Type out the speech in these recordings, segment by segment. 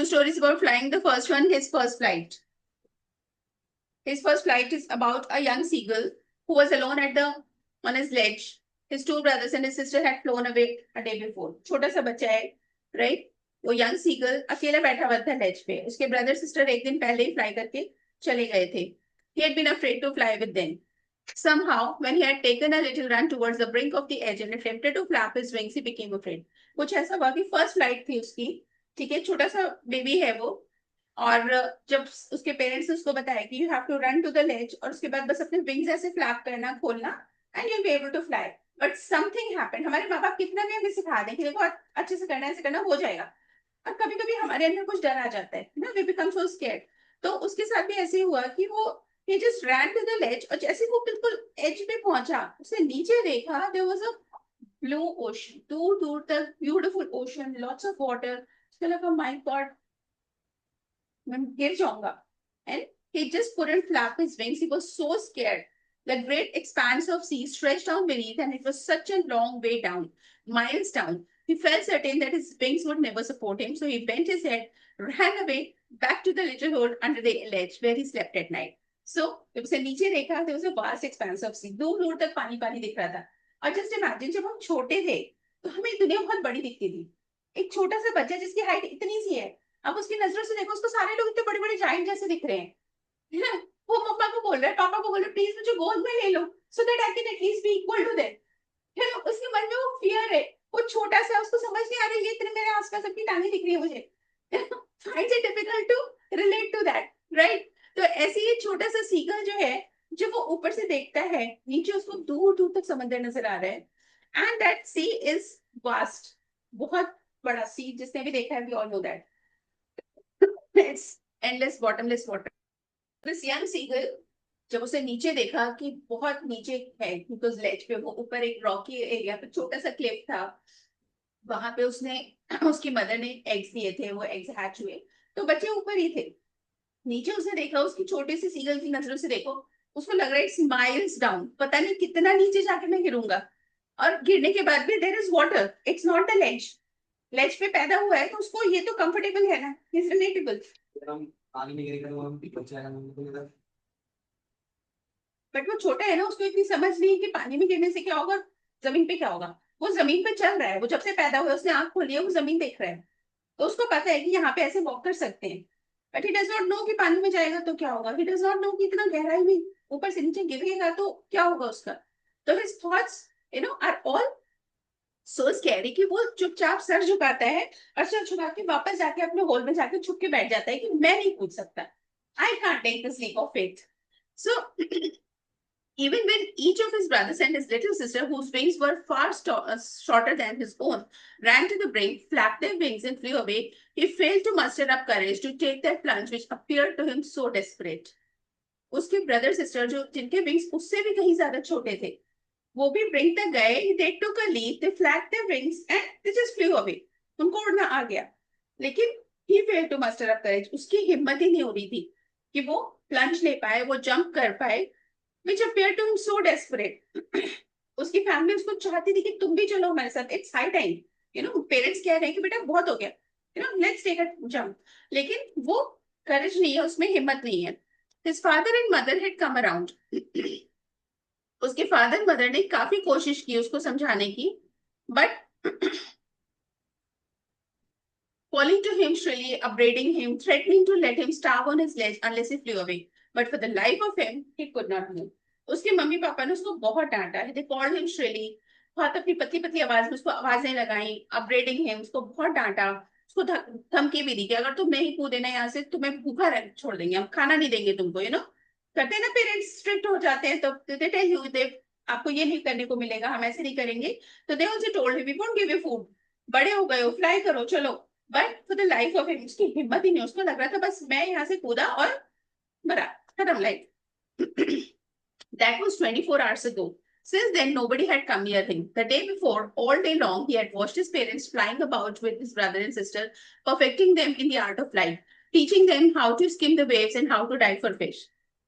two stories about flying. The first one, his first flight. His first flight is about a young seagull who was alone on his ledge. His two brothers and his sister had flown away a day before. छोटा सा बच्चा है, right? वो young seagull अकेला बैठा हुआ था ledge पे. उसके brother sister एक दिन पहले ही fly करके चले गए थे. He had been afraid to fly with them. Somehow, when he had taken a little run towards the brink of the edge and attempted to flap his wings, he became afraid. कुछ ऐसा हुआ कि first flight थी उसकी, ठीक है, छोटा सा बेबी है वो, और जब उसके पेरेंट्स ने उसको बताया कि you have to run to the ledge और उसके बाद बस अपने विंग्स ऐसे फ्लैप करना, खोलना, and you will be able to fly. But something happened. हमारे माँ बाप कितना भी हमें सिखा दें कि देखो अच्छे से करना, ऐसे करना, हो जाएगा, और कभी कभी हमारे अंदर कुछ डर आ जाता है ना, वी बिकम सो स्कैर्ड. तो उसके साथ भी ऐसे ही हुआ कि वो he just ran to the ledge, और जैसे वो बिल्कुल एज पे पहुंचा, उसने नीचे देखा, there was a blue ocean, दूर दूर तक beautiful ocean, lots of water. उसको लगा माय गॉड, मैं गिर जाऊंगा. And he just couldn't flap his wings. He was so scared. The great expanse of sea stretched down beneath, and it was such a long way down, miles down. He felt certain that his wings would never support him, so he bent his head, ran away back to the little hole under the ledge where he slept at night. So जब उसे नीचे देखा, there was a vast expanse of sea. दूर दूर तक पानी पानी दिख रहा था. और just imagine, जब हम छोटे थे तो हमें दुनिया बहुत बड़ी दिखती थी. एक छोटा सा बच्चा जिसकी हाइट इतनी सी है, अब उसकी नजरों से देखो, उसको सारे लोग इतने बड़े बड़े जाइंट जैसे दिख रहे हैं, है ना. वो मम्मा को बोल रहा है, पापा को बोल रहा है, प्लीज मुझे गोद में ले लो, so that I can at least be equal to them. है ना, उसके मन में वो फियर है. वो छोटा सा, उसको समझ नहीं आ रही, ये इतने मेरे आसपास सबकी टांगे दिख रही है मुझे. Finds it difficult to relate to that, right. तो ऐसे ही छोटा सा सीगल जो है, जब वो ऊपर से देखता है, नीचे उसको दूर दूर तक समंदर नजर आ रहा है. And that sea is vast, बहुत बड़ा सी. जिसने भी देखा है, we all know that it's endless bottomless water. This young seagull, जब उसे नीचे देखा कि बहुत नीचे है, बिकॉज लेज पे, वो ऊपर एक रॉकी एरिया पे छोटा सा क्लिफ था, वहां पे उसने उसकी मदर ने एग्स दिए थे, वो एग्स हैच हुए, तो बच्चे ऊपर ही थे. नीचे उसने देखा, उसकी छोटी सी सीगल की नजरों से देखो, उसको लग रहा है इट्स माइल्स डाउन, पता नहीं कितना नीचे जाके मैं गिरूंगा. और गिरने के बाद भी there is water, it's not the ledge. Ledge पे पैदा हुआ है तो उसको ये तो कंफर्टेबल है ना, इज रिलेटेबल. बट वो छोटा है ना, उसको इतनी समझ नहीं है कि पानी में गिरने से क्या होगा, जमीन पे क्या होगा. वो जमीन पे चल रहा है, वो जब से पैदा हुआ है, उसने आंख खोली है, वो जमीन देख रहा है, तो उसको पता है कि यहाँ पे ऐसे वॉक कर सकते हैं. But he does not know कि पानी में जाएगा तो क्या होगा. ही डज नॉट नो कि इतना गहराई में ऊपर से नीचे गिरेगा तो क्या होगा उसका. तो his thoughts are all so scary कि वो चुपचाप सर झुकाता है, और सर झुका के वापस जाके अपने होल में जाके छुप के बैठ जाता है कि मैं नहीं कूद सकता. I can't take this leap of faith. So even when each of his brothers and his little sister, whose wings were far shorter than his own, ran to the brink, flapped their wings, and flew away, he failed to muster up courage to take that plunge which appeared to him so desperate. उसके brother sister जो जिनके wings उससे भी कहीं ज्यादा छोटे थे, वो भी ब्रिंक तक गए. They took a leap, they flapped their wings, and they just flew away. उनको उड़ना आ गया, लेकिन he failed to muster up courage. उसकी हिम्मत ही नहीं हो रही थी कि वो प्लंज ले पाए, वो जंप कर पाए, which appeared to him so desperate. उसकी फैमिली उसको चाहती थी कि तुम भी चलो हमारे साथ, इट्स हाई टाइम. पेरेंट्स कह रहे हैं कि बेटा बहुत हो गया, लेट्स टेक अ जंप. लेकिन वो करेज नहीं है, उसमें हिम्मत नहीं है. His father and mother had come around. उसके फादर मदर ने काफी कोशिश की उसको समझाने की, but calling to him shrilly, upbraiding him, threatening to let him starve on his ledge unless he flew away. But for the life of him, he could not move. उसके mummy papa ने उसको बहुत डांटा है. They called him shrilly. बहुत अपनी पतली पतली आवाज में उसको आवाजें लगाई. Upbraiding him, उसको बहुत डांटा. उसको धमकी भी दी कि अगर तुम नहीं कूदे ना यहाँ से, तुम्हें भूखा छोड़ देंगे, हम खाना नहीं देंगे तुमको. करते हैं ना पेरेंट्स, स्ट्रिक्ट हो जाते हैं तो दे टेल यू, दे आपको ये नहीं करने को मिलेगा, हम ऐसे नहीं करेंगे. तो they also told him we won't give you food. बड़े हो गए हो, फ्लाई करो, चलो. But for the life of him, उसकी हिम्मत ही नहीं. उसको लग रहा था बस मैं यहाँ से कूदा और मरा, खत्म life. That was 24 hours ago. Since then, nobody had come near him. The day before, all day long, he had watched his parents flying about with his brother and sister, perfecting them in the art of flight, teaching them how to skim the waves and how to dive for fish.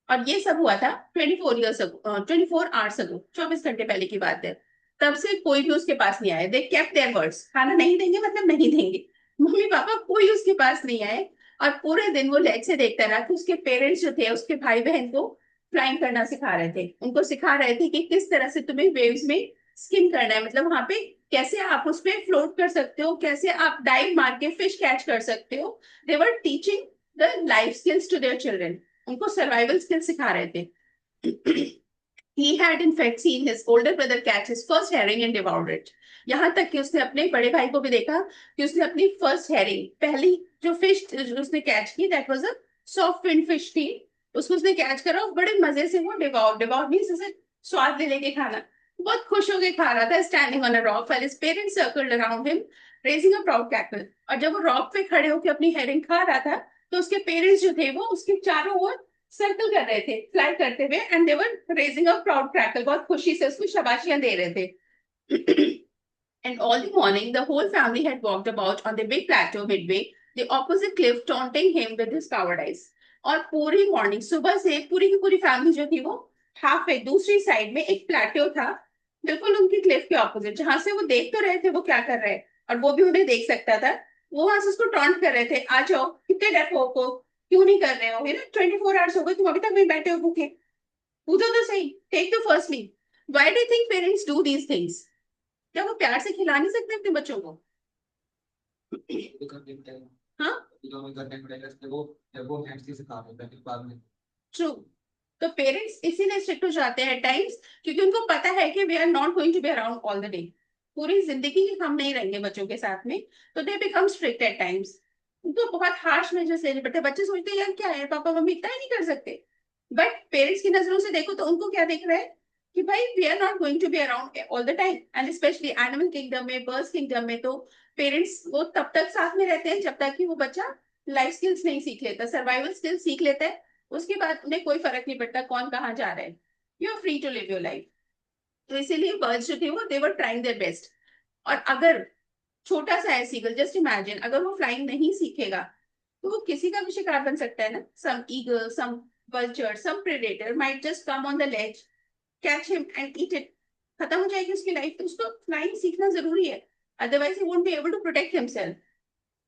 और ये सब हुआ था 24 years ago, 24 hours ago, 24 घंटे पहले की बात है. तब से कोई भी उसके पास नहीं आया. They kept their words. खाना नहीं देंगे मतलब नहीं देंगे. मम्मी पापा कोई उसके पास नहीं आए, और पूरे दिन वो लेग से देखता रहा कि उसके पेरेंट्स जो थे उसके भाई बहन को फ्लाइंग करना सिखा रहे थे, उनको सिखा रहे थे कि किस तरह से तुम्हें वेव्स में स्किम करना है, मतलब वहां पे कैसे आप उस पे फ्लोट कर सकते हो, कैसे आप डाइव मार के फिश कैच कर सकते हो। They were teaching the life skills to their children, उनको सर्वाइवल स्किल्स सिखा रहे थे। He had in fact seen his older brother catch his first herring and devoured it. यहाँ तक कि उसने अपने बड़े भाई को भी देखा कि उसने अपनी फर्स्ट हेरिंग, पहली जो फिश उसने कैच की, that was a soft fin fish थी, उसको उसने कैच करा और बड़े मजे से वो डिवॉर डिवॉर मींस उसे स्वाद ले लेके खाना, बहुत खुश होके खा रहा था, standing on a rock while his parents circled around him raising a proud cackle। और जब वो रॉक पे खड़े होकर अपनी हेरिंग खा रहा था, तो उसके पेरेंट्स जो थे वो उसके चारों ओर सर्कल कर रहे थे फ्लाई करते हुए, and they were raising a proud crackle, बहुत खुशी से उसको शाबाशियां दे रहे थे। And all the morning the whole family had walked about on the big plateau midway the opposite cliff, taunting him with his covered eyes। और पूरी morning सुबह से पूरी की पूरी फैमिली जो थी वो हाफ वे दूसरी साइड में एक प्लेट्यो था, बिल्कुल उनकी क्लिफ के ऑपोजिट, जहां से वो देख तो रहे थे वो क्या कर रहे हैं और वो भी उन्हें देख सकता था। वो वहां से उसको टॉन्ट कर रहे थे, आ जाओ कितने डरपोक को, क्यों नहीं कर रहे हो, 24 आवर्स हो गए तुम अभी तक नहीं बैठे हो भूखे, पूछो तो सही, take the first leave. Why do think parents do these things? क्या वो प्यार से खिला नहीं सकते अपने बच्चों को? हाँ, ट्रू। तो पेरेंट्स इसीलिए स्ट्रिक्ट हो जाते हैं टाइम्स, क्योंकि उनको पता है कि we are not going to be around all the day, पूरी जिंदगी हम नहीं रहेंगे बच्चों के साथ में, तो they become strict at times. उनको बहुत हार्श मेजर्स लेने पड़ते हैं, बच्चे सोचते हैं यार क्या है पापा मम्मी इतना ही नहीं कर सकते, बट पेरेंट्स की नजरों से देखो तो उनको क्या देख रहा है कि भाई we are not going to be around all the time, and specially animal kingdom में, बर्ड्स किंगडम में, तो पेरेंट्स वो तब तक साथ में रहते हैं जब तक कि वो बच्चा लाइफ स्किल्स नहीं सीख लेता, सर्वाइवल स्किल्स सीख लेता है, उसके बाद उन्हें कोई फर्क नहीं पड़ता कौन कहाँ जा रहा है, you are free to live your life. तो इसीलिए बर्ड्स जो थे वो they were trying their best. और अगर छोटा सा है सीगल, जस्ट इमेजिन अगर वो फ्लाइंग नहीं सीखेगा तो वो किसी का भी शिकार बन सकता है ना, सम eagle, some vulture, some predator might just come on the ledge, catch him and eat it, खत्म हो जाएगी उसकी लाइफ। तो उसको फ्लाइंग सीखना जरूरी है, otherwise he won't be able to protect himself।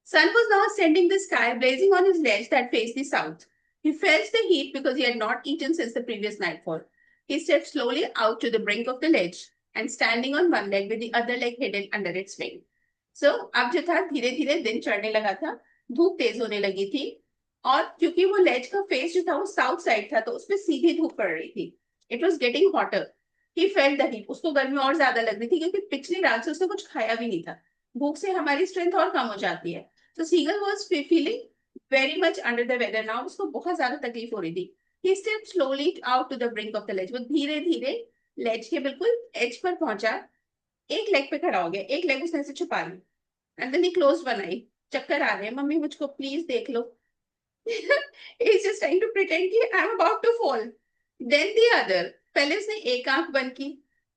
Sun was now ascending the sky, blazing on his ledge that faced the south. He felt the heat because he had not eaten since the previous nightfall. He stepped slowly out to the brink of the ledge and standing on one leg with the other leg hidden under its wing. So, अब जो था धीरे धीरे दिन चढ़ने लगा था, धूप तेज होने लगी थी, और क्योंकि वो लेज का फेस जो था वो साउथ साइड था तो उसमें सीधी धूप पड़ रही थी। It was getting hotter. He felt the heat, उसको गर्मी और ज्यादा लग रही थी क्योंकि पिछली रात से उसने कुछ खाया भी नहीं था, भूख से हमारी स्ट्रेंथ और कम हो जाती है। तो seagull was feeling very much under the weather now, उसको बहुत ज्यादा तकलीफ हो रही थी। He stepped slowly out to the brink of the ledge, वो धीरे धीरे लेज के बिल्कुल एज पर पहुंचा, एक लेग पे खड़ा हो गया, एक लेग उसने से छुपा ली, and then he close one eye. चक्कर आ रहे हैं, मम्मी मुझको प्लीज देख लो। He's just trying to pretend कि I'm about to fall. Then the other, पहले उसने एक आंख बंद की,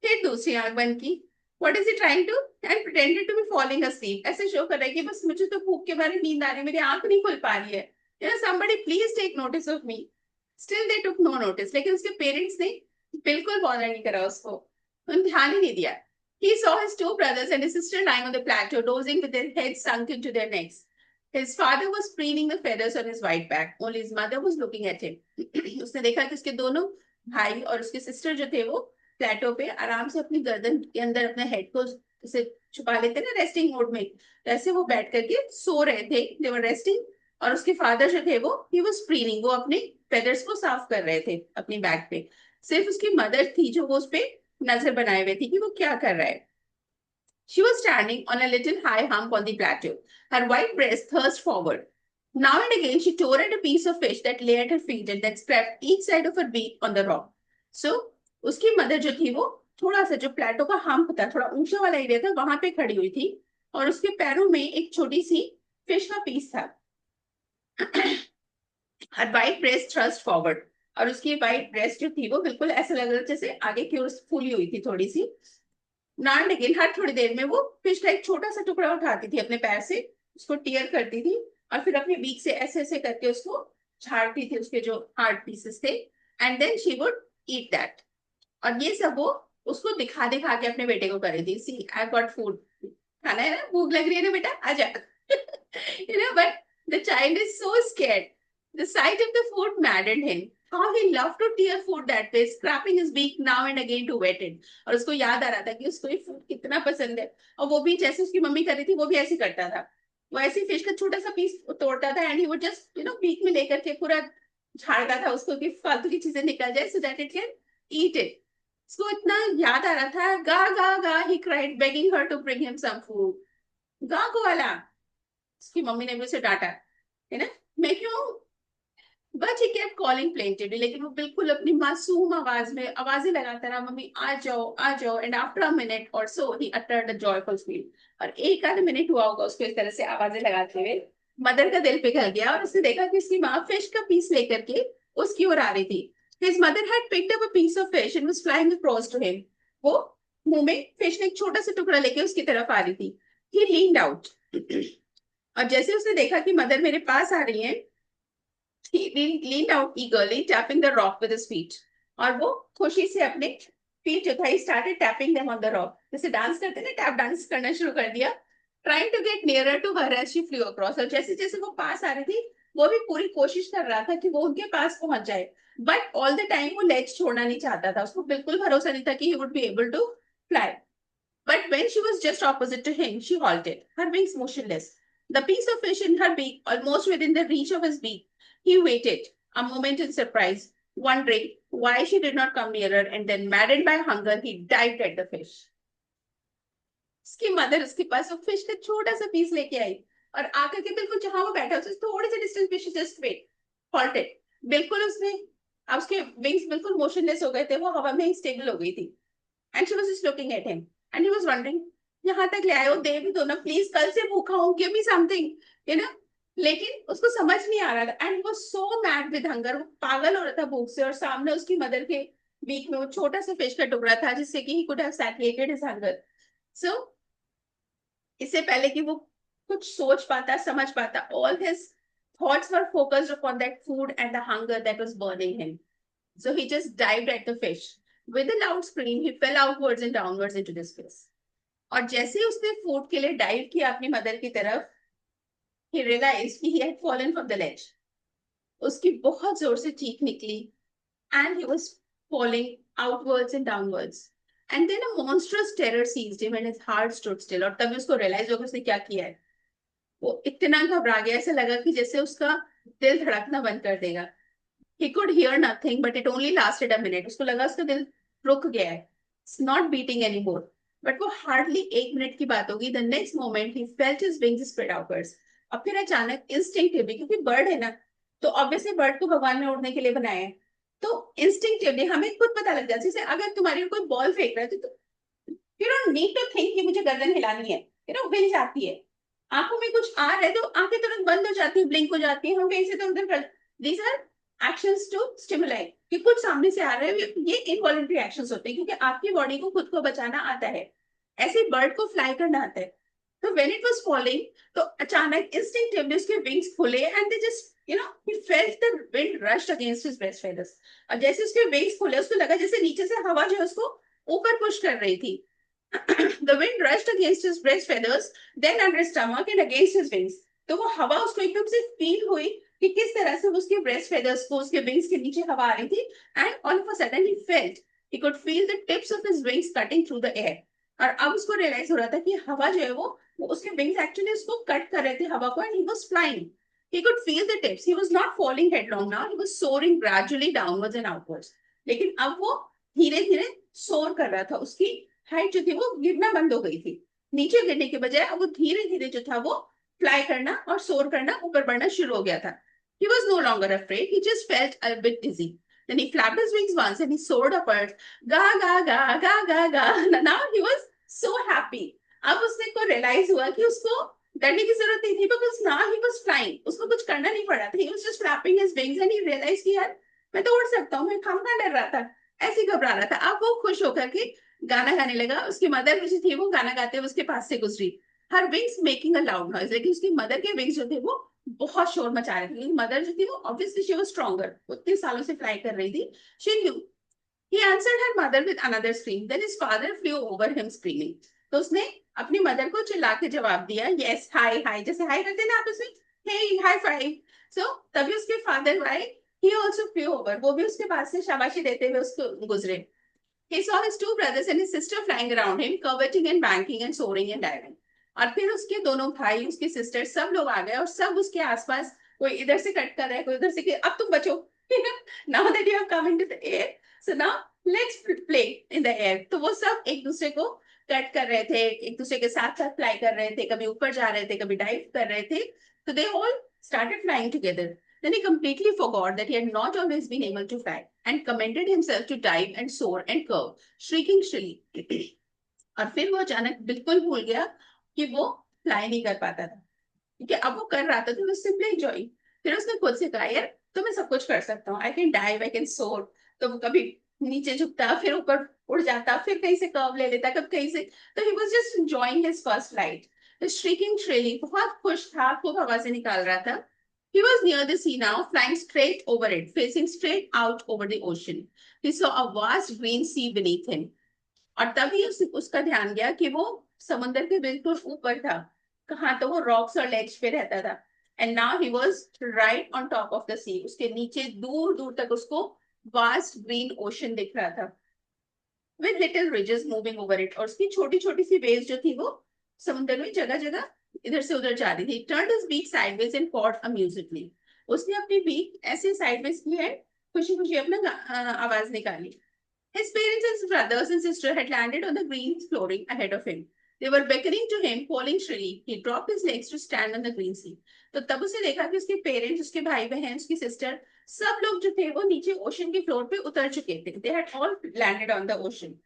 फिर दूसरी आंख बंद की। What is he trying to? And pretended to be falling asleep। ऐसे शो कर रहा है कि बस मुझे तो भूख के मारे नींद आ रही है, मेरी आंख नहीं खुल पा रही है। Somebody please take notice of me। Still they took no notice। लेकिन उसके पेरेंट्स ने बिल्कुल बॉदर नहीं करा उसको, उन्हें ध्यान ही नहीं दिया। He saw his two brothers and his sister lying on the plateau, dozing with their heads sunk into their necks। His father was preening the feathers on his white back. Only his mother was looking at him। उसने देखा कि उसके दोनों भाई और उसके sister जो थे वो प्लेटो पे आराम से अपनी गर्दन के अंदर अपने हेड को से छुपा लेते ना रेस्टिंग मोड में, ऐसे वो बैठ करके सो रहे थे, दे वर रेस्टिंग। और उसके फादर जो थे वो ही वाज प्रीनिंग, वो अपने फेदर्स को साफ कर रहे थे अपनी बैक पे। सिर्फ उसकी मदर थी जो वो उस पे नजर बनाए हुए थी कि वो क्या कर रहा है। She was standing on a little high hump on the plateau, her white breast thrust forward. Now and again, she tore at a piece of fish that lay at her feet and then scraped each side of her beak on the rock. So, उसकी mother जो थी वो थोड़ा सा जो प्लेटो का hump था, थोड़ा ऊंचा वाला एरिया था, वहां पे खड़ी हुई थी, और उसके पैरों में एक छोटी सी फिश का पीस था। हर वाइट ब्रेस्ट थ्रस्ट फॉरवर्ड, और उसकी वाइट ब्रेस्ट जो थी वो बिल्कुल ऐसा लग रहा जैसे आगे की ओर फूली हुई थी थोड़ी सी। नान अगेन, हर थोड़ी देर में वो फिश का एक छोटा सा टुकड़ा उठाती थी अपने पैर से, उसको टीयर करती थी, और फिर अपने बीक से ऐसे ऐसे करके उसको झाड़ती थी उसके जो हार्ड पीसेस थे, and then she would eat that. और ये सब वो उसको दिखा दिखा के अपने बेटे को कर रही थी, सी आई गॉट फूड, खाना है ना, भूख लग रही है ना बेटा, आजा। But the child is so scared. The sight of the food maddened him. How he loved to tear food that way, scraping his beak now and again to wet it. और उसको याद आ रहा था कि उसको ये फूड कितना पसंद है, और वो भी जैसे उसकी मम्मी कर रही थी वो भी ऐसे करता था। वो ऐसे फिश का छोटा सा पीस तोड़ता था, and he would just beak में लेकर के पूरा झाड़ता था उसको कि फालतू की चीजें निकल जाए, so that it can eat it. उसको इतना याद आ रहा था। गा गा गा, he cried begging her to bring him some food. गा को वाला। उसकी मम्मी ने भी उसे डांटा, है ना, मैं क्यों। But he kept calling plaintively, लेकिन वो बिल्कुल अपनी मासूम आवाज में आवाजें लगाता रहा, मम्मी आ जाओ आ जाओ। एंड आफ्टर अ मिनट और so he uttered a joyful scream. और एक आध मिनट हुआ होगा उसको इस तरह से आवाजें लगाते हुए, मदर का दिल पिघल गया और उसने देखा कि उसकी माँ फिश का पीस लेकर के उसकी ओर आ रही थी। His mother had picked up a piece of fish and was flying across to him. वो मुंह में फिश ने एक छोटा सा टुकड़ा लेके उसकी तरफ आ रही थी। He leaned out. और जैसे उसने देखा कि मदर मेरे पास आ रही है, he leaned out eagerly, tapping the rock with his feet. और वो खुशी से अपने फीट जो था, he started tapping them on the rock. जैसे डांस करते ना, टैप डांस करना शुरू कर दिया। Trying to get nearer to her as she flew across. और जैसे जैसे वो पास आ रही थी, वो भी पूरी कोशिश कर रहा था कि वो उनके पास पहुंच जाए। बट ऑल द टाइम वो लेज छोड़ना नहीं चाहता था, उसको बिल्कुल भरोसा नहीं था कि he would be able to fly. But when she was just opposite to him, she halted, her wings motionless, the piece of fish in her beak almost within the reach of his beak. He waited, a moment in surprise, wondering why she did not come nearer, and then, maddened by hunger, he dived at the fish. उसकी mother उसके पास वो fish का छोटा सा piece लेके आई, और आकर के बिल्कुल जहां वो बैठा उससे थोड़े से डिस्टेंस पे शी जस्ट वेट हॉल्टेड। बिल्कुल उसने, अब उसके विंग्स बिल्कुल मोशनलेस हो गए थे, वो हवा में ही स्टेबल हो गई थी। And she was just looking at him and he was wondering, यहाँ तक ले आए हो, दे भी दो ना प्लीज, कल से भूखा हूँ, give me something, you know. लेकिन उसको समझ नहीं आ रहा था, एंड वो सो मैड विद हंगर, वो पागल हो रहा था भूख से, और सामने उसकी मदर के बीच में वो छोटा सा फिश का टुकड़ा था जिससे कि he could have satisfied his hunger. So इससे पहले कि वो कुछ सोच पाता, समझ पाता, all his thoughts were focused upon that food and the hunger that was burning him. So he just dived at the fish. With a loud scream, he fell outwards and downwards into the space. और जैसे ही उसने food के लिए dive किया अपनी mother की तरफ, he realized he had fallen from the ledge. उसकी बहुत जोर से चीख निकली, and he was falling outwards and downwards. And then a monstrous terror seized him and his heart stood still. और तभी उसको realize होगा उसने क्या किया है। वो इतना घबरा गया, ऐसे लगा कि जैसे उसका दिल धड़कना बंद कर देगा। He could hear nothing, but it only lasted a minute. उसको लगा उसका दिल रुक गया है, it's not beating anymore. But वो hardly एक मिनट की बात होगी। The next moment he felt his wings spread outwards. और फिर अचानक instinctively, क्योंकि बर्ड है ना, तो ऑब्वियसली बर्ड को भगवान ने उड़ने के लिए बनाया है, तो इंस्टिंक्टिवली हमें खुद पता लग जाता है। जैसे अगर तुम्हारे कोई बॉल फेंक रहा है तो you don't need to think कि मुझे गर्दन हिलानी है, विंग्स आती है। आंखों में कुछ आ रहा है तो आंखें तुरंत बंद हो जाती है, ब्लिंक हो जाती है, हम कहीं से तो उधर कर। These are actions to stimuli, कि कुछ सामने से आ रहा है, ये इनवॉलंटरी एक्शंस होते हैं क्योंकि आपकी बॉडी को खुद को बचाना आता है। ऐसे बर्ड को फ्लाई करना आता है। तो व्हेन इट वाज फॉलिंग, तो अचानक इंस्टिंक्टिवली उसके विंग्स खुले, and they just he felt the wind rushed against his breast feathers. और जैसे उसके विंग्स खुले, उसको लगा जैसे नीचे से हवा जो है उसको ऊपर पुश कर रही थी। The wind rushed against his breast feathers, then under his stomach and against his wings. तो वो हवा उसको एकदम से फील हुई कि किस तरह से उसके ब्रेस्ट फेदर्स को, उसके विंग्स के नीचे हवा आ रही थी। And all of a sudden he could feel the tips of his wings cutting through the air. और अब उसको रियलाइज हो रहा था कि हवा जो है वो उसके विंग्स एक्चुअली उसको कट कर रहे थे हवा को, and he was flying. He could feel the tips. He was not falling headlong now. He was soaring gradually downwards and outwards. लेकिन अब वो धीरे धीरे सोर कर रहा था, उसकी हाइट जो थी वो गिरना बंद हो गई थी। नीचे गिरने के बजाय अब वो धीरे धीरे जो था वो फ्लाई करना और सोर करना, ऊपर बढ़ना शुरू हो गया था। He was no longer afraid. He just felt a bit dizzy. Then he flapped his wings once and he soared upwards. Ga ga ga ga ga ga. Now he was so happy. अब उसने को realise हुआ कि उसको डरने की जरूरत नहीं थी, because now he was flying. उसको कुछ करना नहीं पड़ा था। He was just flapping his wings and he realized कि यार मैं तो उड़ सकता हूँ, मैं कहाँ डर रहा था, ऐसे घबरा रहा था। अब वो खुश होकर के गाना गाने लगा। उसकी मदर जो थी वो गाना गाते हुए उसके पास से गुजरी, हर wings making a loud noise. लेकिन उसकी मदर के विंग्स जो थे वो बहुत शोर मचा रहे थे। मदर जो थी वो ऑब्वियसली शी वाज स्ट्रॉन्गर, उतने सालों से फ्लाई कर रही थी। She knew. He answered her mother with another scream. Then his father flew over him screaming. तो उसने अपनी मदर को चिल्ला के जवाब दिया, यस हाय हाय, जैसे हाय करते ना आपस में, हे हाई फाइव। सो तभी उसके फादर आए, ही ऑल्सो फ्लेw ओवर, वो भी उसके पास से शाबाशी देते हुए उसको गुजरे। He saw his two brothers and his sister flying around him, curveting and banking and soaring and diving. और फिर उसके दोनों भाई, उसके सिस्टर, सब लोग आ गए और सब उसके आसपास, कोई इधर से कट कर रहा है, कोई उधर से कि अब तुम बचो। Now that you have come into the air, so now let's play in the air. तो वो सब एक दूसरे को कट कर रहे थे, एक दूसरे के साथ साथ फ्लाई कर रहे थे, कभी ऊपर जा रहे थे, कभी डाइव कर रहे थे। तो they all started flying together. Then he completely forgot that he had not always been able to fly and commended himself to dive and soar and curve, shrieking shrilly. और फिर वो अचानक बिल्कुल भूल गया कि वो फ्लाई नहीं कर पाता था, क्योंकि अब वो कर रहा था तो सिंपली एंजॉय। फिर उसने खुद से कहा, यार तो मैं सब कुछ कर सकता हूँ, I can dive, I can सोर। तो वो कभी नीचे झुकता, फिर ऊपर उड़ जाता, फिर कहीं से कर्व ले लेता, कब कहीं से। तो he was just enjoying his first flight, shrieking shrilly, बहुत खुश था, खूब आवाजें निकाल रहा था। He was near the sea now, flying straight over it, facing straight out over the ocean. He saw a vast green sea beneath him. और तभी उसका ध्यान गया कि वो समुद्र के बिल्कुल ऊपर था। कहाँ? तो वो रॉक्स और लेग्स पे रहता था। And now he was right on top of the sea, उसके नीचे दूर दूर तक उसको वास्ट ग्रीन ओशन दिख रहा था, with little ridges moving over it, और उसकी छोटी छोटी सी वेव्स जो थी वो समुद्र में जगह जगह इधर से उधर जा रही थी। Turned his beak sideways and caught amusedly, उसने अपनी बीक ऐसे साइडवेज की है, खुशी खुशी अपना आवाज निकाली। His parents and brothers and sister had landed on the green flooring ahead of him. They were beckoning to him, calling shrilly. He dropped his legs to stand on the green sea. तो तब उसे देखा कि उसके parents, उसके भाई बहन, उसकी सिस्टर, सब लोग जो थे वो नीचे ओशन के फ्लोर पे उतर चुके थे। They had all landed on the ocean.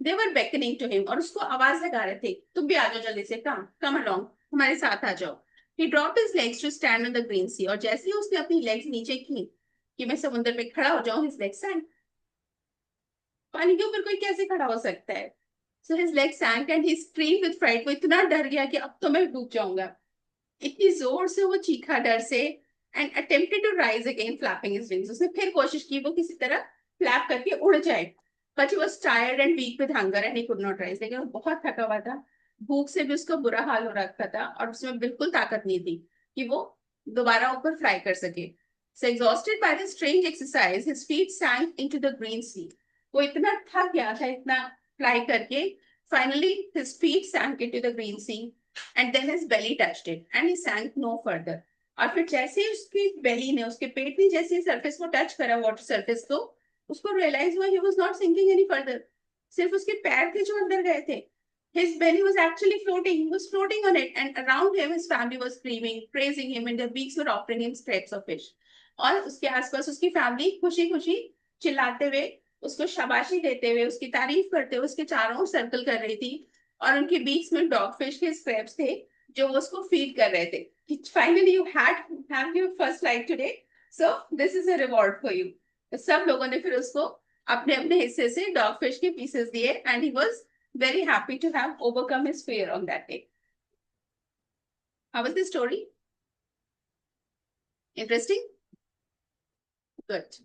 They were beckoning to him, और उसको आवाज लगा रहे थे, तुम भी आ जाओ जल्दी से, come along, हमारे साथ आ जाओ। He dropped his legs to stand on the green sea, और जैसे ही उसने अपनी लेग्स नीचे की कि मैं समुद्र में खड़ा हो जाऊं, his legs sank. पानी के ऊपर कोई कैसे खड़ा हो सकता है? So his legs sank and he screamed with fright. वो इतना डर गया कि अब तो मैं डूब जाऊंगा। इतनी जोर से वो चीखा डर से, and attempted to rise again, flapping his wings. उसने फिर कोशिश की वो किसी तरह फ्लैप करके उड़ जाए। But he was tired and weak with hunger and he could not rise. लेकिन वो बहुत थका हुआ था, भूख से भी उसका बुरा हाल हो रखा था, और उसमें बिल्कुल ताकत नहीं थी कि वो दोबारा ऊपर फ्लाई कर सके। So exhausted by this strange exercise, his feet sank into the green sea. वो इतना थक गया था इतना फ्लाई करके, finally his feet sank into the green sea and then his belly touched it and he sank no further. और फिर जैसे ही उसकी बेली ने, उसके पेट ने जैसे सरफेस को टच करा, वाटर सरफेस को, उसको रियलाइज हुआ he was not sinking any further. सिर्फ उसके पैर थे जो अंदर गए थे। His belly was actually floating. He was floating on it, and around him, his family was screaming, praising him, and their beaks were offering him scraps of fish. और उसके आसपास उसकी फैमिली खुशी खुशी चिल्लाते हुए, उसको शाबाशी देते हुए, उसकी तारीफ करते हुए उसके चारों सर्कल कर रही थी। और उनके बीच में डॉग फिश के स्क्रैप्स थे जो वो उसको फीड कर रहे थे। Finally you had have your first like today, so this is a reward for you. तो सब लोगों ने फिर उसको अपने अपने हिस्से से डॉग फिश के पीसेस दिए, and he was very happy to have overcome his fear on that day. How was the story? Interesting? Good.